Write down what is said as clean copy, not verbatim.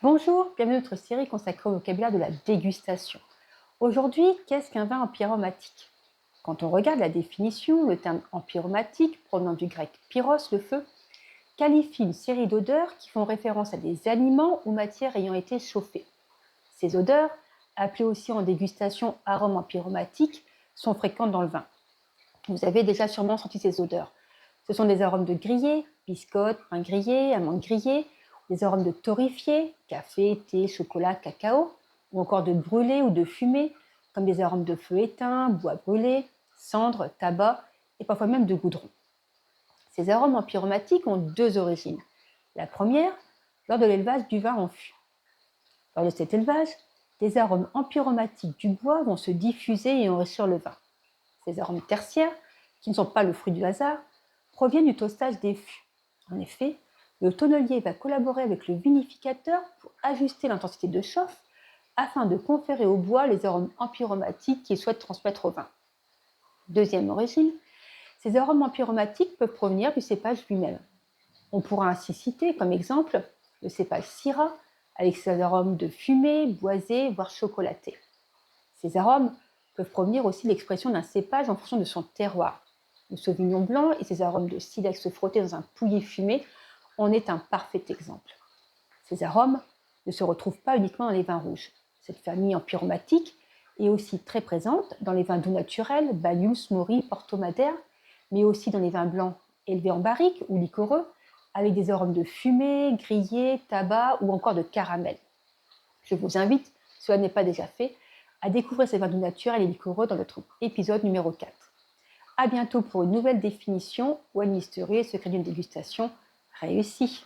Bonjour, bienvenue dans notre série consacrée au vocabulaire de la dégustation. Aujourd'hui, qu'est-ce qu'un vin empyromatique? Quand on regarde la définition, le terme empyromatique, provenant du grec pyros, le feu, qualifie une série d'odeurs qui font référence à des aliments ou matières ayant été chauffés. Ces odeurs, appelées aussi en dégustation arômes empyromatiques, sont fréquentes dans le vin. Vous avez déjà sûrement senti ces odeurs. Ce sont des arômes de grillé, biscottes, pain grillé, amandes grillées, des arômes de torréfié, café, thé, chocolat, cacao, ou encore de brûlé ou de fumé, comme des arômes de feu éteint, bois brûlé, cendres, tabac et parfois même de goudron. Ces arômes empyromatiques ont deux origines. La première, lors de l'élevage du vin en fût. Lors de cet élevage, des arômes empyromatiques du bois vont se diffuser et enrichir le vin. Ces arômes tertiaires, qui ne sont pas le fruit du hasard, proviennent du toastage des fûts. En effet, le tonnelier va collaborer avec le vinificateur pour ajuster l'intensité de chauffe afin de conférer au bois les arômes empyromatiques qu'il souhaite transmettre au vin. Deuxième origine, ces arômes empyromatiques peuvent provenir du cépage lui-même. On pourra ainsi citer comme exemple le cépage Syrah avec ses arômes de fumée, boisé, voire chocolaté. Ces arômes peuvent provenir aussi de l'expression d'un cépage en fonction de son terroir. Le Sauvignon blanc et ses arômes de silex frotté dans un pouilly fumé en est un parfait exemple. Ces arômes ne se retrouvent pas uniquement dans les vins rouges. Cette famille empyromatique est aussi très présente dans les vins doux naturels, Baius, Mori, Porto Madère, mais aussi dans les vins blancs élevés en barrique ou liquoreux, avec des arômes de fumée, grillé, tabac ou encore de caramel. Je vous invite, si cela n'est pas déjà fait, à découvrir ces vins doux naturels et liquoreux dans notre épisode numéro 4. À bientôt pour une nouvelle définition ou une mysterie et secret d'une dégustation réussie.